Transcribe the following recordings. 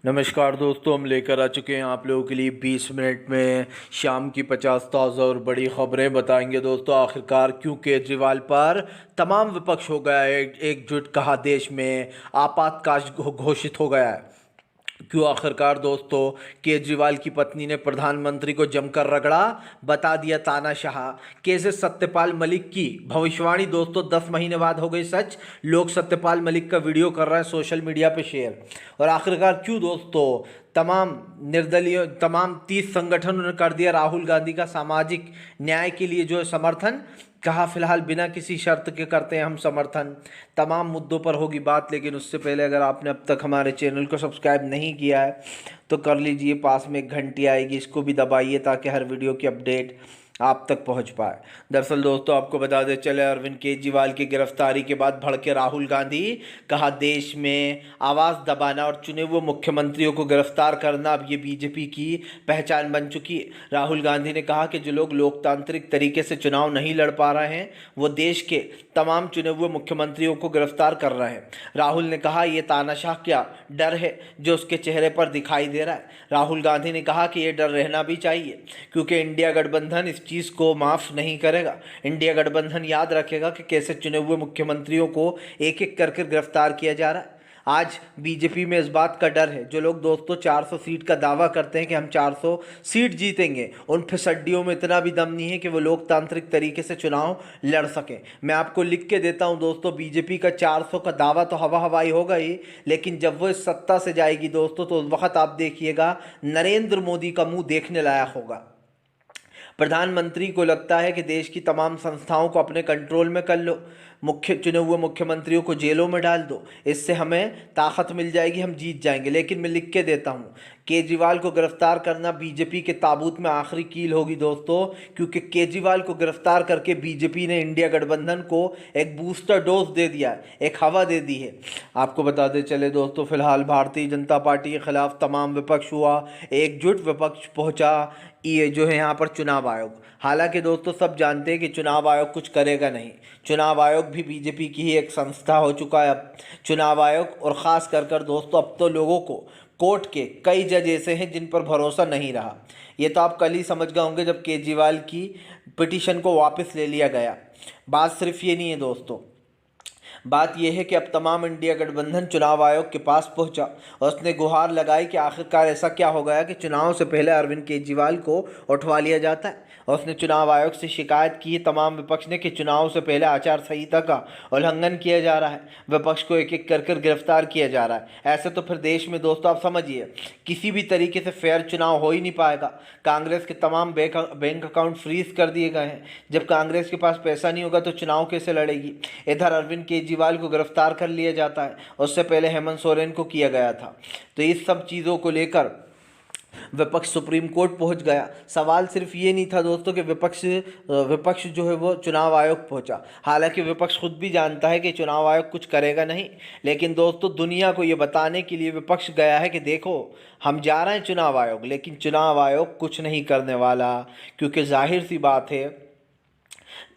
नमस्कार दोस्तों, हम लेकर आ चुके हैं आप लोगों के लिए 20 मिनट में शाम की 50 ताज़ा और बड़ी खबरें बताएंगे। दोस्तों, आखिरकार क्यों केजरीवाल पर तमाम विपक्ष हो गया है एकजुट, कहा देश में आपातकाल घोषित हो गया है। क्यों आखिरकार दोस्तों केजरीवाल की पत्नी ने प्रधानमंत्री को जमकर रगड़ा, बता दिया तानाशाह। कैसे सत्यपाल मलिक की भविष्यवाणी दोस्तों 10 महीने बाद हो गई सच। लोग सत्यपाल मलिक का वीडियो कर रहे हैं सोशल मीडिया पे शेयर। और आखिरकार क्यों दोस्तों तमाम 30 संगठनों ने कर दिया राहुल गांधी का सामाजिक न्याय के लिए जो समर्थन। कहा फिलहाल बिना किसी शर्त के करते हैं हम समर्थन। तमाम मुद्दों पर होगी बात, लेकिन उससे पहले अगर आपने अब तक हमारे चैनल को सब्सक्राइब नहीं किया है तो कर लीजिए। पास में एक घंटी आएगी, इसको भी दबाइए ताकि हर वीडियो की अपडेट आप तक पहुंच पाए। दरअसल दोस्तों आपको बता दें चले, अरविंद केजरीवाल की गिरफ्तारी के बाद भड़के राहुल गांधी। कहा देश में आवाज़ दबाना और चुने हुए मुख्यमंत्रियों को गिरफ्तार करना अब ये बीजेपी की पहचान बन चुकी है। राहुल गांधी ने कहा कि जो लोग लोकतांत्रिक तरीके से चुनाव नहीं लड़ पा रहे हैं वो देश के तमाम चुने हुए मुख्यमंत्रियों को गिरफ्तार कर रहे हैं। राहुल ने कहा ये तानाशाह क्या डर है जो उसके चेहरे पर दिखाई दे रहा है। राहुल गांधी ने कहा कि ये डर रहना भी चाहिए क्योंकि इंडिया गठबंधन इस चीज़ को माफ़ नहीं करेगा। इंडिया गठबंधन याद रखेगा कि कैसे चुने हुए मुख्यमंत्रियों को एक एक करके गिरफ्तार किया जा रहा है। आज बीजेपी में इस बात का डर है, जो लोग दोस्तों 400 सीट का दावा करते हैं कि हम 400 सीट जीतेंगे, उन फिसड्डियों में इतना भी दम नहीं है कि वो लोकतांत्रिक तरीके से चुनाव लड़ सकें। मैं आपको लिख के देता हूं दोस्तों, बीजेपी का 400 का दावा तो हवा हवाई होगा ही, लेकिन जब वो इस सत्ता से जाएगी दोस्तों तो उस वक्त आप देखिएगा नरेंद्र मोदी का मुंह देखने लायक होगा। प्रधानमंत्री को लगता है कि देश की तमाम संस्थाओं को अपने कंट्रोल में कर लो, चुने हुए मुख्यमंत्रियों को जेलों में डाल दो, इससे हमें ताकत मिल जाएगी, हम जीत जाएंगे। लेकिन मैं लिख के देता हूँ, केजरीवाल को गिरफ्तार करना बीजेपी के ताबूत में आखिरी कील होगी दोस्तों, क्योंकि केजरीवाल को गिरफ्तार करके बीजेपी ने इंडिया गठबंधन को एक बूस्टर डोज दे दिया है, एक हवा दे दी है। आपको बताते चले दोस्तों, फिलहाल भारतीय जनता पार्टी के खिलाफ तमाम विपक्ष हुआ एकजुट। विपक्ष पहुंचा ये जो है यहाँ पर चुनाव आयोग। हालांकि दोस्तों सब जानते हैं कि चुनाव आयोग कुछ करेगा नहीं। चुनाव आयोग भी बीजेपी की ही एक संस्था हो चुका है अब चुनाव आयोग। और ख़ास कर दोस्तों अब तो लोगों को कोर्ट के कई जज ऐसे हैं जिन पर भरोसा नहीं रहा। ये तो आप कल ही समझ गए होंगे जब केजरीवाल की पिटीशन को वापस ले लिया गया। बात सिर्फ ये नहीं है दोस्तों, बात यह है कि अब तमाम इंडिया गठबंधन चुनाव आयोग के पास पहुंचा और उसने गुहार लगाई कि आखिरकार ऐसा क्या हो गया कि चुनाव से पहले अरविंद केजरीवाल को उठवा लिया जाता है। और उसने चुनाव आयोग से शिकायत की तमाम विपक्ष ने कि चुनाव से पहले आचार संहिता का उल्लंघन किया जा रहा है, विपक्ष को एक एक कर गिरफ्तार किया जा रहा है। ऐसे तो फिर देश में दोस्तों आप समझिए किसी भी तरीके से फेयर चुनाव हो ही नहीं पाएगा। कांग्रेस के तमाम बैंक अकाउंट फ्रीज कर दिए गए हैं। जब कांग्रेस के पास पैसा नहीं होगा तो चुनाव कैसे लड़ेगी। इधर अरविंद केजरीवाल को गिरफ्तार कर लिया जाता है, उससे पहले हेमंत सोरेन को किया गया था। तो इस सब चीज़ों को लेकर विपक्ष सुप्रीम कोर्ट पहुंच गया। सवाल सिर्फ ये नहीं था दोस्तों कि विपक्ष जो है वो चुनाव आयोग पहुंचा। हालांकि विपक्ष खुद भी जानता है कि चुनाव आयोग कुछ करेगा नहीं, लेकिन दोस्तों दुनिया को ये बताने के लिए विपक्ष गया है कि देखो हम जा रहे हैं चुनाव आयोग, लेकिन चुनाव आयोग कुछ नहीं करने वाला। क्योंकि जाहिर सी बात है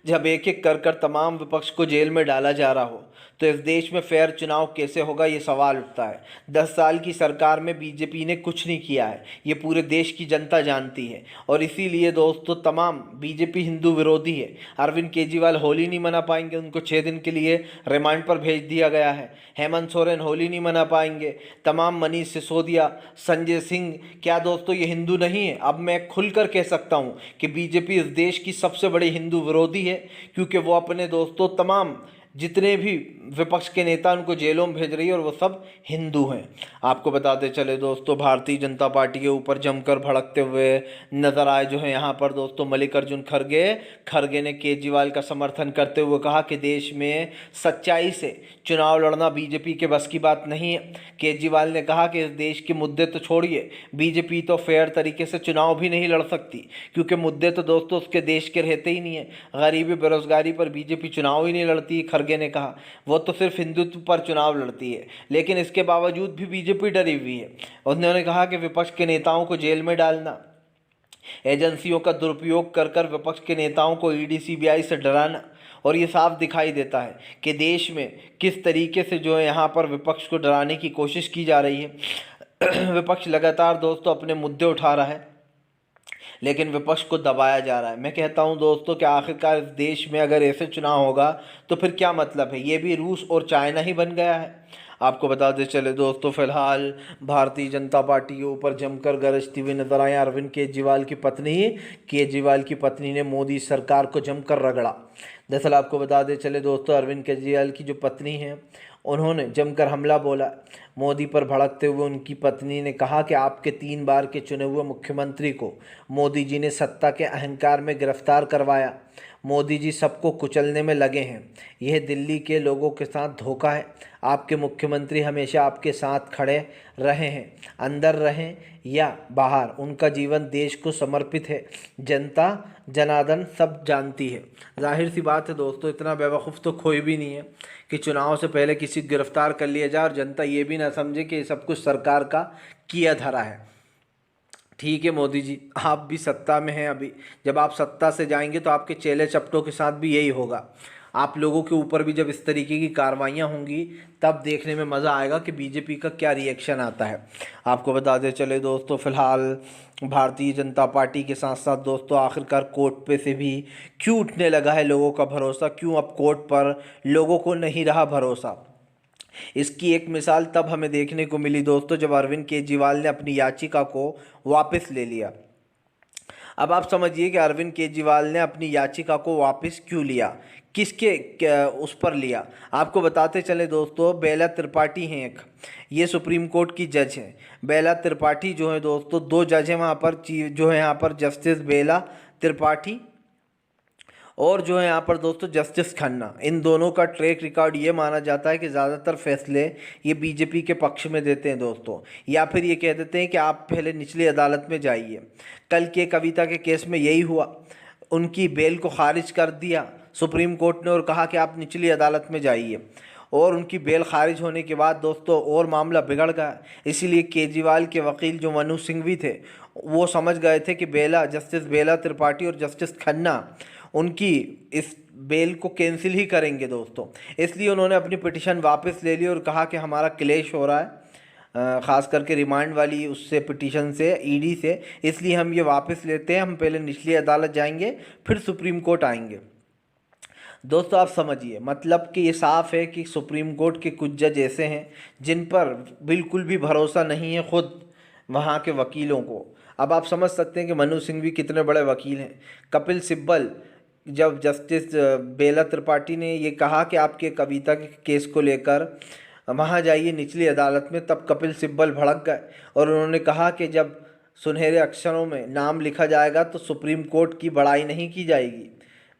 जब एक एक कर तमाम विपक्ष को जेल में डाला जा रहा हो तो इस देश में फेयर चुनाव कैसे होगा, ये सवाल उठता है। 10 साल की सरकार में बीजेपी ने कुछ नहीं किया है, ये पूरे देश की जनता जानती है। और इसीलिए दोस्तों तमाम बीजेपी हिंदू विरोधी है। अरविंद केजरीवाल होली नहीं मना पाएंगे, उनको 6 दिन के लिए रिमांड पर भेज दिया गया है। हेमंत सोरेन होली नहीं मना पाएंगे। तमाम मनीष सिसोदिया, संजय सिंह, क्या दोस्तों ये हिंदू नहीं है? अब मैं खुलकर कह सकता हूँ कि बीजेपी इस देश की सबसे बड़ी हिंदू विरोधी है, क्योंकि वो अपने दोस्तों तमाम जितने भी विपक्ष के नेता उनको जेलों में भेज रही है और वो सब हिंदू हैं। आपको बताते चले दोस्तों, भारतीय जनता पार्टी के ऊपर जमकर भड़कते हुए नजर आए जो है यहाँ पर दोस्तों मल्लिकार्जुन खड़गे ने केजरीवाल का समर्थन करते हुए कहा कि देश में सच्चाई से चुनाव लड़ना बीजेपी के बस की बात नहीं है। केजरीवाल ने कहा कि इस देश के मुद्दे तो छोड़िए, बीजेपी तो फेयर तरीके से चुनाव भी नहीं लड़ सकती, क्योंकि मुद्दे तो दोस्तों उसके देश के रहते ही नहीं है। गरीबी बेरोजगारी पर बीजेपी चुनाव ही नहीं लड़ती। खड़गे ने कहा वो तो सिर्फ हिंदुत्व पर चुनाव लड़ती है, लेकिन इसके बावजूद भी बीजेपी डरी हुई है। उन्होंने कहा कि विपक्ष के नेताओं को जेल में डालना, एजेंसियों का दुरुपयोग कर विपक्ष के नेताओं को ईडी सीबीआई से डराना, और ये साफ दिखाई देता है कि देश में किस तरीके से जो है यहाँ पर विपक्ष को डराने की कोशिश की जा रही है। विपक्ष लगातार दोस्तों अपने मुद्दे उठा रहा है, लेकिन विपक्ष को दबाया जा रहा है। मैं कहता हूं दोस्तों कि आखिरकार इस देश में अगर ऐसे चुनाव होगा तो फिर क्या मतलब है, ये भी रूस और चाइना ही बन गया है। आपको बताते चले दोस्तों, फिलहाल भारतीय जनता पार्टी के ऊपर जमकर गरजती हुई नजर आए अरविंद केजरीवाल की पत्नी ने मोदी सरकार को जमकर रगड़ा। दरअसल आपको बताते चले दोस्तों, अरविंद केजरीवाल की जो पत्नी है उन्होंने जमकर हमला बोला मोदी पर। भड़कते हुए उनकी पत्नी ने कहा कि आपके 3 बार के चुने हुए मुख्यमंत्री को मोदी जी ने सत्ता के अहंकार में गिरफ्तार करवाया। मोदी जी सबको कुचलने में लगे हैं। यह दिल्ली के लोगों के साथ धोखा है। आपके मुख्यमंत्री हमेशा आपके साथ खड़े रहे हैं, अंदर रहें या बाहर, उनका जीवन देश को समर्पित है। जनता जनार्दन सब जानती है। जाहिर सी बात है दोस्तों, इतना बेवकूफ़ तो कोई भी नहीं है कि चुनाव से पहले किसी को गिरफ्तार कर लिया जाए और जनता ये भी ना समझे कि ये सब कुछ सरकार का किया धरा है। ठीक है मोदी जी, आप भी सत्ता में हैं अभी, जब आप सत्ता से जाएंगे तो आपके चेले चपटों के साथ भी यही होगा। आप लोगों के ऊपर भी जब इस तरीके की कार्रवाइयाँ होंगी तब देखने में मज़ा आएगा कि बीजेपी का क्या रिएक्शन आता है। आपको बताते चले दोस्तों, फिलहाल भारतीय जनता पार्टी के साथ साथ दोस्तों आखिरकार कोर्ट पे से भी क्यों उठने लगा है लोगों का भरोसा, क्यों अब कोर्ट पर लोगों को नहीं रहा भरोसा। इसकी एक मिसाल तब हमें देखने को मिली दोस्तों जब अरविंद केजरीवाल ने अपनी याचिका को वापस ले लिया। अब आप समझिए कि अरविंद केजरीवाल ने अपनी याचिका को वापस क्यों लिया, उस पर लिया। आपको बताते चले दोस्तों, बेला त्रिपाठी हैं एक, ये सुप्रीम कोर्ट की जज हैं। बेला त्रिपाठी जो है दोस्तों, 2 जज हैं वहाँ पर, जो है यहाँ पर जस्टिस बेला त्रिपाठी और जो है यहाँ पर दोस्तों जस्टिस खन्ना। इन दोनों का ट्रैक रिकॉर्ड ये माना जाता है कि ज़्यादातर फैसले ये बीजेपी के पक्ष में देते हैं दोस्तों, या फिर ये कह देते हैं कि आप पहले निचली अदालत में जाइए। कल के कविता के केस में यही हुआ, उनकी बेल को खारिज कर दिया सुप्रीम कोर्ट ने और कहा कि आप निचली अदालत में जाइए, और उनकी बेल खारिज होने के बाद दोस्तों और मामला बिगड़ गया। इसीलिए केजरीवाल के वकील जो मनु सिंघवी थे वो समझ गए थे कि जस्टिस बेला त्रिपाठी और जस्टिस खन्ना उनकी इस बेल को कैंसिल ही करेंगे दोस्तों। इसलिए उन्होंने अपनी पिटीशन वापस ले ली और कहा कि हमारा क्लेश हो रहा है, ख़ास करके रिमांड वाली उससे पिटीशन से, ईडी से, इसलिए हम ये वापस लेते हैं। हम पहले निचली अदालत जाएंगे फिर सुप्रीम कोर्ट आएंगे। दोस्तों आप समझिए, मतलब कि ये साफ़ है कि सुप्रीम कोर्ट के कुछ जज ऐसे हैं जिन पर बिल्कुल भी भरोसा नहीं है खुद वहाँ के वकीलों को। अब आप समझ सकते हैं कि मनु सिंघवी कितने बड़े वकील हैं। कपिल सिब्बल, जब जस्टिस बेला त्रिपाठी ने ये कहा कि आपके कविता के केस को लेकर वहाँ जाइए निचली अदालत में, तब कपिल सिब्बल भड़क गए और उन्होंने कहा कि जब सुनहरे अक्षरों में नाम लिखा जाएगा तो सुप्रीम कोर्ट की बड़ाई नहीं की जाएगी।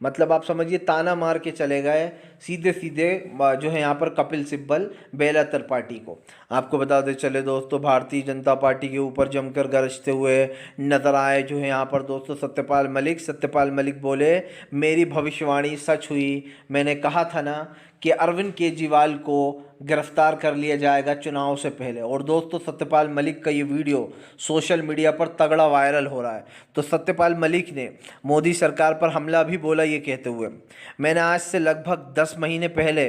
मतलब आप समझिए, ताना मार के चले गए सीधे सीधे जो है यहाँ पर कपिल सिब्बल बेला त्रिपाठी को। आपको बताते चले दोस्तों, भारतीय जनता पार्टी के ऊपर जमकर गरजते हुए नजर आए जो है यहाँ पर दोस्तों सत्यपाल मलिक बोले, मेरी भविष्यवाणी सच हुई। मैंने कहा था ना कि अरविंद केजरीवाल को गिरफ्तार कर लिया जाएगा चुनाव से पहले। और दोस्तों सत्यपाल मलिक का ये वीडियो सोशल मीडिया पर तगड़ा वायरल हो रहा है। तो सत्यपाल मलिक ने मोदी सरकार पर हमला भी बोला, ये कहते हुए, मैंने आज से लगभग 10 महीने पहले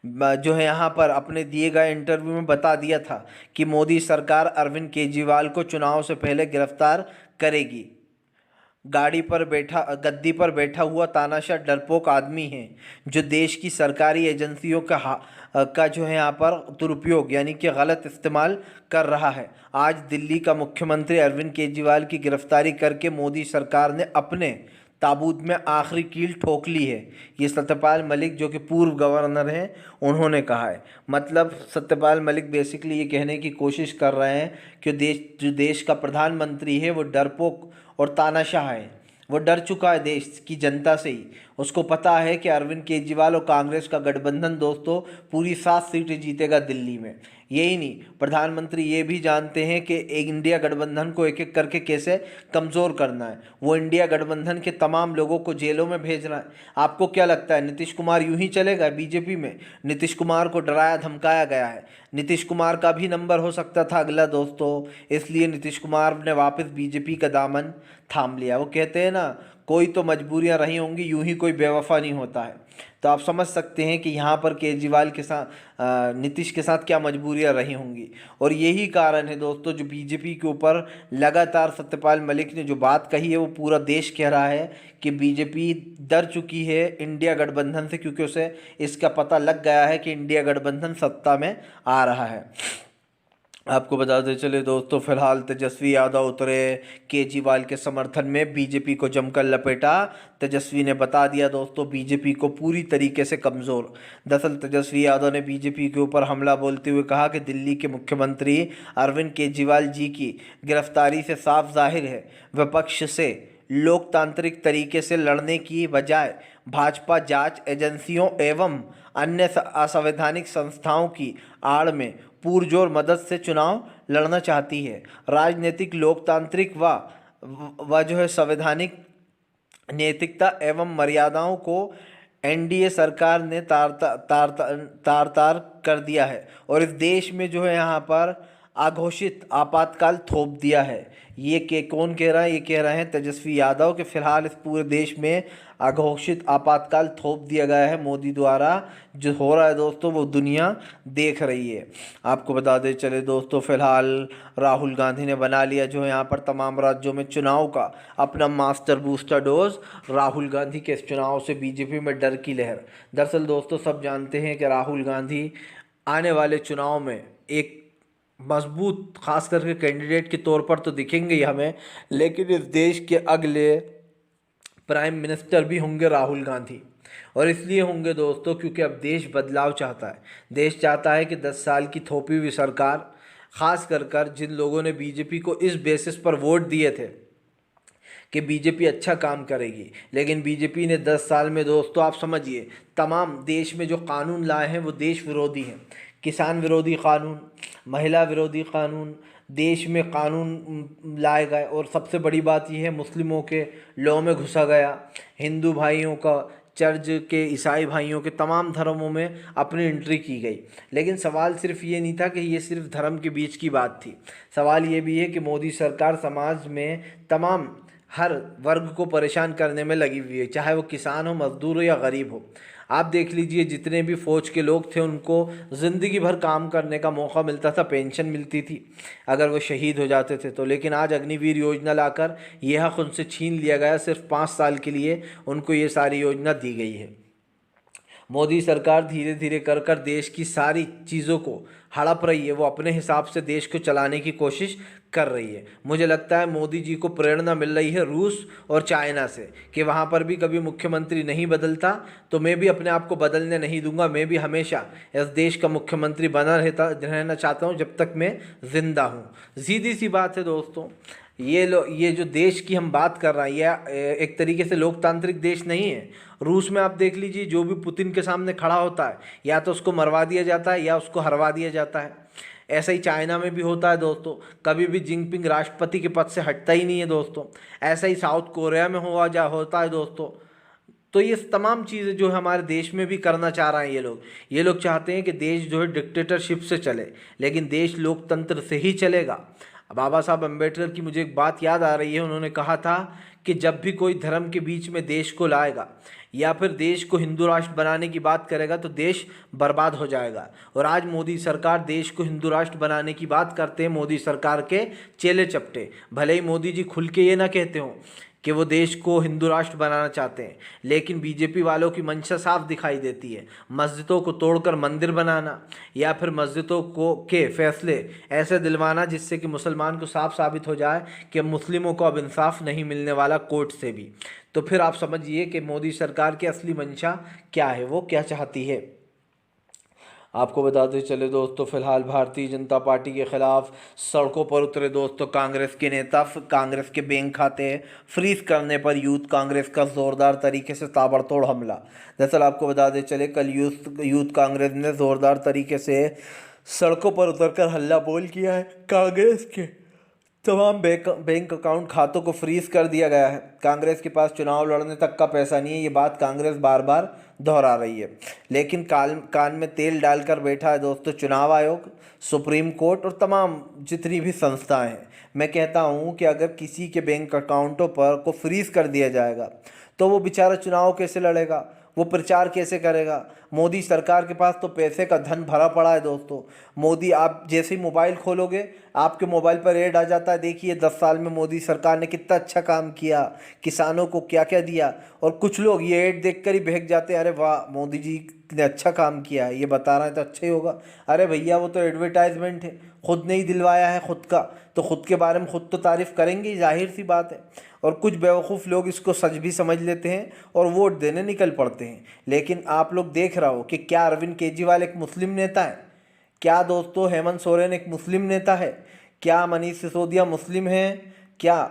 जो है यहाँ पर अपने दिए गए इंटरव्यू में बता दिया था कि मोदी सरकार अरविंद केजरीवाल को चुनाव से पहले गिरफ्तार करेगी। गद्दी पर बैठा हुआ तानाशाह डरपोक आदमी है जो देश की सरकारी एजेंसियों का जो है यहाँ पर दुरुपयोग यानी कि गलत इस्तेमाल कर रहा है। आज दिल्ली का मुख्यमंत्री अरविंद केजरीवाल की गिरफ्तारी करके मोदी सरकार ने अपने ताबूत में आखिरी कील ठोक ली है। ये सत्यपाल मलिक जो कि पूर्व गवर्नर हैं उन्होंने कहा है। मतलब सत्यपाल मलिक बेसिकली ये कहने की कोशिश कर रहे हैं कि जो देश का प्रधानमंत्री है वो डरपोक और तानाशाह है। वो डर चुका है देश की जनता से ही। उसको पता है कि अरविंद केजरीवाल और कांग्रेस का गठबंधन दोस्तों पूरी 7 सीटें जीतेगा दिल्ली में। यही नहीं, प्रधानमंत्री ये भी जानते हैं कि एक इंडिया गठबंधन को एक एक करके कैसे कमज़ोर करना है। वो इंडिया गठबंधन के तमाम लोगों को जेलों में भेज रहा है। आपको क्या लगता है नीतीश कुमार यूं ही चलेगा बीजेपी में? नीतीश कुमार को डराया धमकाया गया है। नीतीश कुमार का भी नंबर हो सकता था अगला दोस्तों, इसलिए नीतीश कुमार ने वापस बीजेपी का दामन थाम लिया। वो कहते हैं ना, कोई तो मजबूरियां रही होंगी, यूं ही कोई बेवफा नहीं होता है। तो आप समझ सकते हैं कि यहाँ पर केजरीवाल के साथ नीतीश के साथ क्या मजबूरियाँ रही होंगी। और यही कारण है दोस्तों जो बीजेपी के ऊपर लगातार सत्यपाल मलिक ने जो बात कही है वो पूरा देश कह रहा है कि बीजेपी डर चुकी है इंडिया गठबंधन से, क्योंकि उसे इसका पता लग गया है कि इंडिया गठबंधन सत्ता में आ रहा है। आपको बताते चले दोस्तों, फिलहाल तेजस्वी यादव उतरे केजरीवाल के समर्थन में, बीजेपी को जमकर लपेटा। तेजस्वी ने बता दिया दोस्तों बीजेपी को पूरी तरीके से कमज़ोर। दरअसल तेजस्वी यादव ने बीजेपी के ऊपर हमला बोलते हुए कहा कि दिल्ली के मुख्यमंत्री अरविंद केजरीवाल जी की गिरफ्तारी से साफ जाहिर है विपक्ष से लोकतांत्रिक तरीके से लड़ने की बजाय भाजपा जांच एजेंसियों एवं अन्य असंवैधानिक संस्थाओं की आड़ में पुरजोर मदद से चुनाव लड़ना चाहती है। राजनीतिक लोकतांत्रिक व जो है संवैधानिक नैतिकता एवं मर्यादाओं को एनडीए सरकार ने तार कर दिया है और इस देश में जो है यहाँ पर अघोषित आपातकाल थोप दिया है। ये के कौन कह रहा है? ये कह रहे हैं तेजस्वी यादव कि फिलहाल इस पूरे देश में अघोषित आपातकाल थोप दिया गया है मोदी द्वारा। जो हो रहा है दोस्तों वो दुनिया देख रही है। आपको बता दें चले दोस्तों, फिलहाल राहुल गांधी ने बना लिया जो है यहाँ पर तमाम राज्यों में चुनाव का अपना master booster dose. Rahul Gandhi के इस चुनाव से बीजेपी में डर की लहर। दरअसल दोस्तों सब जानते हैं कि राहुल गांधी आने वाले चुनाव में एक मजबूत खास करके कैंडिडेट के तौर पर तो दिखेंगे ही हमें, लेकिन इस देश के अगले प्राइम मिनिस्टर भी होंगे राहुल गांधी। और इसलिए होंगे दोस्तों क्योंकि अब देश बदलाव चाहता है। देश चाहता है कि 10 साल की थोपी हुई सरकार, खास कर जिन लोगों ने बीजेपी को इस बेसिस पर वोट दिए थे कि बीजेपी अच्छा काम करेगी, लेकिन बीजेपी ने 10 साल में दोस्तों आप समझिए तमाम देश में जो कानून लाए हैं वो देश विरोधी हैं। किसान विरोधी कानून, महिला विरोधी कानून, देश में कानून लाए गए और सबसे बड़ी बात यह है मुस्लिमों के लॉ में घुसा गया, हिंदू भाइयों का, चर्च के, ईसाई भाइयों के, तमाम धर्मों में अपनी एंट्री की गई। लेकिन सवाल सिर्फ ये नहीं था कि ये सिर्फ धर्म के बीच की बात थी। सवाल ये भी है कि मोदी सरकार समाज में तमाम हर वर्ग को परेशान करने में लगी हुई है, चाहे वो किसान हो, मजदूर हो या गरीब हो। आप देख लीजिए जितने भी फौज के लोग थे उनको ज़िंदगी भर काम करने का मौका मिलता था, पेंशन मिलती थी अगर वो शहीद हो जाते थे तो। लेकिन आज अग्निवीर योजना लाकर यह हक़ उनसे छीन लिया गया। सिर्फ 5 साल के लिए उनको ये सारी योजना दी गई है। मोदी सरकार धीरे धीरे कर देश की सारी चीज़ों को हड़प रही है। वो अपने हिसाब से देश को चलाने की कोशिश कर रही है। मुझे लगता है मोदी जी को प्रेरणा मिल रही है रूस और चाइना से कि वहाँ पर भी कभी मुख्यमंत्री नहीं बदलता तो मैं भी अपने आप को बदलने नहीं दूंगा। मैं भी हमेशा इस देश का मुख्यमंत्री बना रहना चाहता हूँ जब तक मैं ज़िंदा हूँ। सीधी सी बात है दोस्तों, ये जो देश की हम बात कर रहे हैं ये एक तरीके से लोकतांत्रिक देश नहीं है। रूस में आप देख लीजिए जो भी पुतिन के सामने खड़ा होता है या तो उसको मरवा दिया जाता है या उसको हरवा दिया जाता है। ऐसा ही चाइना में भी होता है दोस्तों, कभी भी जिनपिंग राष्ट्रपति के पद से हटता ही नहीं है दोस्तों। ऐसा ही साउथ कोरिया में होता है दोस्तों। तो ये तमाम चीज़ें जो हमारे देश में भी करना चाह रहे हैं ये लोग चाहते हैं कि देश जो है डिक्टेटरशिप से चले, लेकिन देश लोकतंत्र से ही चलेगा। बाबा साहब अम्बेडकर की मुझे एक बात याद आ रही है। उन्होंने कहा था कि जब भी कोई धर्म के बीच में देश को लाएगा या फिर देश को हिंदू राष्ट्र बनाने की बात करेगा तो देश बर्बाद हो जाएगा। और आज मोदी सरकार देश को हिंदू राष्ट्र बनाने की बात करते हैं। मोदी सरकार के चेले चपटे, भले ही मोदी जी खुल के ये ना कहते हों कि वो देश को हिंदू राष्ट्र बनाना चाहते हैं, लेकिन बीजेपी वालों की मंशा साफ दिखाई देती है। मस्जिदों को तोड़कर मंदिर बनाना या फिर मस्जिदों को के फैसले ऐसे दिलवाना जिससे कि मुसलमान को साफ साबित हो जाए कि मुस्लिमों को अब इंसाफ नहीं मिलने वाला कोर्ट से भी। तो फिर आप समझिए कि मोदी सरकार की असली मंशा क्या है, वो क्या चाहती है। आपको बताते चले दोस्तों, फिलहाल भारतीय जनता पार्टी के खिलाफ सड़कों पर उतरे दोस्तों कांग्रेस के नेता। कांग्रेस के बैंक खाते फ्रीज करने पर यूथ कांग्रेस का जोरदार तरीके से ताबड़तोड़ हमला। दरअसल आपको बताते चले कल यूथ कांग्रेस ने जोरदार तरीके से सड़कों पर उतरकर हल्ला बोल किया है। कांग्रेस के तमाम बैंक अकाउंट खातों को फ्रीज कर दिया गया है। कांग्रेस के पास चुनाव लड़ने तक का पैसा नहीं है, ये बात कांग्रेस बार बार दोहरा रही है। लेकिन कान में तेल डालकर बैठा है दोस्तों चुनाव आयोग, सुप्रीम कोर्ट और तमाम जितनी भी संस्थाएं हैं। मैं कहता हूं कि अगर किसी के बैंक अकाउंटों पर को फ्रीज कर दिया जाएगा तो वो बेचारा चुनाव कैसे लड़ेगा। वो प्रचार कैसे करेगा? मोदी सरकार के पास तो पैसे का धन भरा पड़ा है दोस्तों। मोदी, आप जैसे ही मोबाइल खोलोगे आपके मोबाइल पर ऐड आ जाता है, देखिए 10 साल में मोदी सरकार ने कितना अच्छा काम किया, किसानों को क्या क्या दिया। और कुछ लोग ये ऐड देखकर ही बहक जाते हैं, अरे वाह मोदी जी ने अच्छा काम किया है, ये बता रहे हैं तो अच्छा ही होगा। अरे भैया वो तो एडवर्टाइजमेंट है, खुद ने ही दिलवाया है खुद का, तो खुद के बारे में खुद तो तारीफ करेंगे ही, जाहिर सी बात है। और कुछ बेवकूफ़ लोग इसको सच भी समझ लेते हैं और वोट देने निकल पड़ते हैं। लेकिन आप लोग देख रहा हो कि क्या अरविंद केजरीवाल एक मुस्लिम नेता है? क्या दोस्तों हेमंत सोरेन एक मुस्लिम नेता है? क्या मनीष सिसोदिया मुस्लिम है? क्या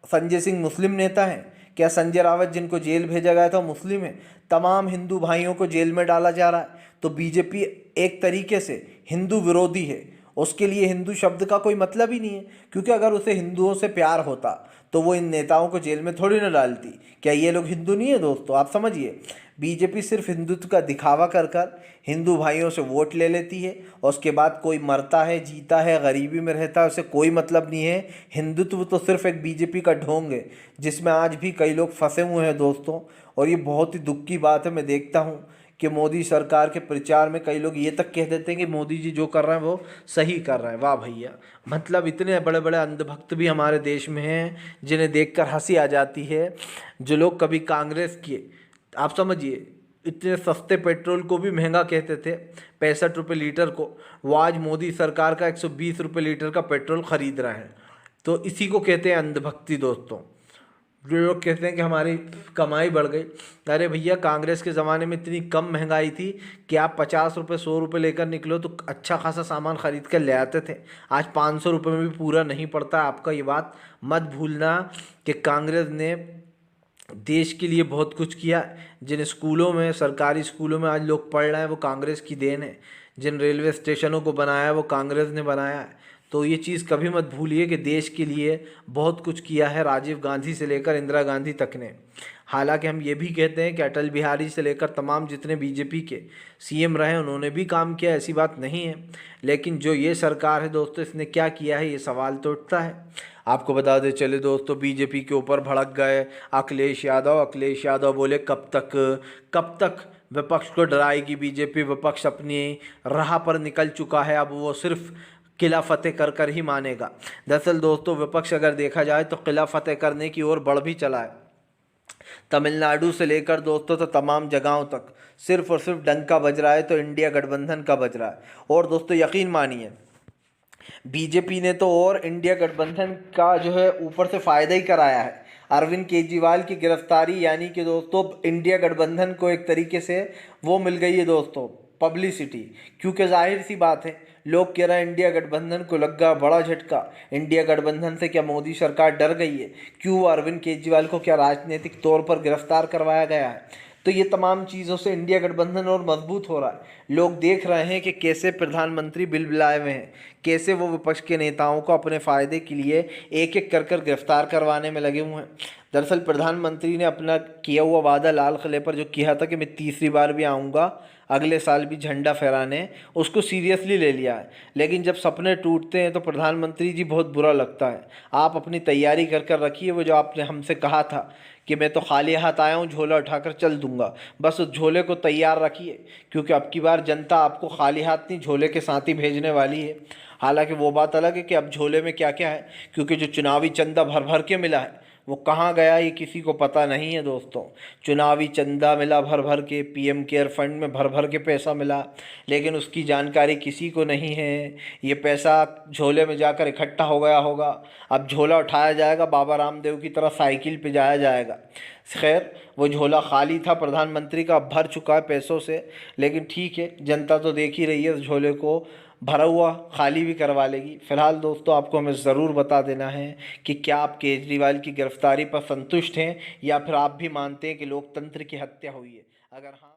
संजय सिंह मुस्लिम नेता है? क्या संजय रावत जिनको जेल भेजा गया था मुस्लिम है? तमाम हिंदू भाइयों को जेल में डाला जा रहा है। तो बीजेपी एक तरीके से हिंदू विरोधी है, उसके लिए हिंदू शब्द का कोई मतलब ही नहीं है। क्योंकि अगर उसे हिंदुओं से प्यार होता तो वो इन नेताओं को जेल में थोड़ी ना डालती। क्या ये लोग हिंदू नहीं है दोस्तों? आप समझिए, बीजेपी सिर्फ हिंदुत्व का दिखावा कर कर हिंदू भाइयों से वोट ले लेती है और उसके बाद कोई मरता है, जीता है, गरीबी में रहता है, उसे कोई मतलब नहीं है। हिंदुत्व तो सिर्फ एक बीजेपी का ढोंग है जिसमें आज भी कई लोग फंसे हुए हैं दोस्तों। और ये बहुत ही दुख की बात है। मैं देखता हूँ कि मोदी सरकार के प्रचार में कई लोग ये तक कह देते हैं कि मोदी जी जो कर रहे हैं वो सही कर रहे हैं। वाह भैया, मतलब इतने बड़े बड़े अंधभक्त भी हमारे देश में हैं जिन्हें देखकर हंसी आ जाती है। जो लोग कभी कांग्रेस के, आप समझिए, इतने सस्ते पेट्रोल को भी महंगा कहते थे, 65 रुपये लीटर को, वो आज मोदी सरकार का 120 रुपये लीटर का पेट्रोल खरीद रहे हैं। तो इसी को कहते हैं अंधभक्ति दोस्तों। जो लोग कहते हैं कि हमारी कमाई बढ़ गई, अरे भैया कांग्रेस के ज़माने में इतनी कम महंगाई थी कि आप 50 रुपये 100 रुपये लेकर निकलो तो अच्छा खासा सामान ख़रीद कर ले आते थे। आज 500 रुपये में भी पूरा नहीं पड़ता आपका। ये बात मत भूलना कि कांग्रेस ने देश के लिए बहुत कुछ किया। जिन स्कूलों में, सरकारी स्कूलों में आज लोग पढ़ रहे हैं वो कांग्रेस की देन है। जिन रेलवे स्टेशनों को बनाया है वो कांग्रेस ने बनाया है। तो ये चीज़ कभी मत भूलिए कि देश के लिए बहुत कुछ किया है राजीव गांधी से लेकर इंदिरा गांधी तक ने। हालांकि हम ये भी कहते हैं कि अटल बिहारी से लेकर तमाम जितने बीजेपी के सीएम रहे उन्होंने भी काम किया, ऐसी बात नहीं है। लेकिन जो ये सरकार है दोस्तों, इसने क्या किया है, ये सवाल तो उठता है। आपको बता दें चले दोस्तों, बीजेपी के ऊपर भड़क गए अखिलेश यादव बोले कब तक विपक्ष को डराएगी बीजेपी, विपक्ष अपनी राह पर निकल चुका है, अब वो सिर्फ किला फतेह कर कर ही मानेगा। दरअसल दोस्तों, विपक्ष अगर देखा जाए तो किला फतेह करने की ओर बढ़ भी चला है। तमिलनाडु से लेकर दोस्तों तो तमाम जगहों तक सिर्फ और सिर्फ डंका बज रहा है तो इंडिया गठबंधन का बज रहा है। और दोस्तों यकीन मानिए, बीजेपी ने तो और इंडिया गठबंधन का जो है ऊपर से फ़ायदा ही कराया है। अरविंद केजरीवाल की गिरफ्तारी यानी कि दोस्तों इंडिया गठबंधन को एक तरीके से वो मिल गई है दोस्तों, पब्लिसिटी। क्योंकि जाहिर सी बात है, लोग कह रहे हैं इंडिया गठबंधन को लगा बड़ा झटका। इंडिया गठबंधन से क्या मोदी सरकार डर गई है? क्यों अरविंद केजरीवाल को क्या राजनीतिक तौर पर गिरफ्तार करवाया गया है? तो ये तमाम चीज़ों से इंडिया गठबंधन और मजबूत हो रहा है। लोग देख रहे हैं कि कैसे प्रधानमंत्री बिल बुलाए हुए हैं, कैसे वो विपक्ष के नेताओं को अपने फ़ायदे के लिए एक एक कर गिरफ्तार करवाने में लगे हुए हैं। दरअसल प्रधानमंत्री ने अपना किया हुआ वादा लाल किले पर जो किया था कि मैं तीसरी बार भी आऊँगा, अगले साल भी झंडा फहराने, उसको सीरियसली ले लिया है। लेकिन जब सपने टूटते हैं तो प्रधानमंत्री जी बहुत बुरा लगता है। आप अपनी तैयारी कर कर रखिए। वो जो आपने हमसे कहा था कि मैं तो खाली हाथ आया हूँ, झोला उठाकर चल दूंगा, बस उस झोले को तैयार रखिए, क्योंकि अब की बार जनता आपको खाली हाथ नहीं झोले के साथ ही भेजने वाली है। हालांकि वो बात अलग है कि अब झोले में क्या क्या है, क्योंकि जो चुनावी चंदा भर भर के मिला है वो कहाँ गया ये किसी को पता नहीं है दोस्तों। चुनावी चंदा मिला भर भर के, पीएम केयर फंड में भर भर के पैसा मिला, लेकिन उसकी जानकारी किसी को नहीं है। ये पैसा झोले में जाकर इकट्ठा हो गया होगा, अब झोला उठाया जाएगा, बाबा रामदेव की तरह साइकिल पे जाया जाएगा। खैर, वो झोला खाली था प्रधानमंत्री का, अब भर चुका है पैसों से। लेकिन ठीक है, जनता तो देख ही रही है, उस झोले को भरा हुआ खाली भी करवा लेगी। फिलहाल दोस्तों, आपको हमें ज़रूर बता देना है कि क्या आप केजरीवाल की गिरफ्तारी पर संतुष्ट हैं या फिर आप भी मानते हैं कि लोकतंत्र की हत्या हुई है। अगर हाँ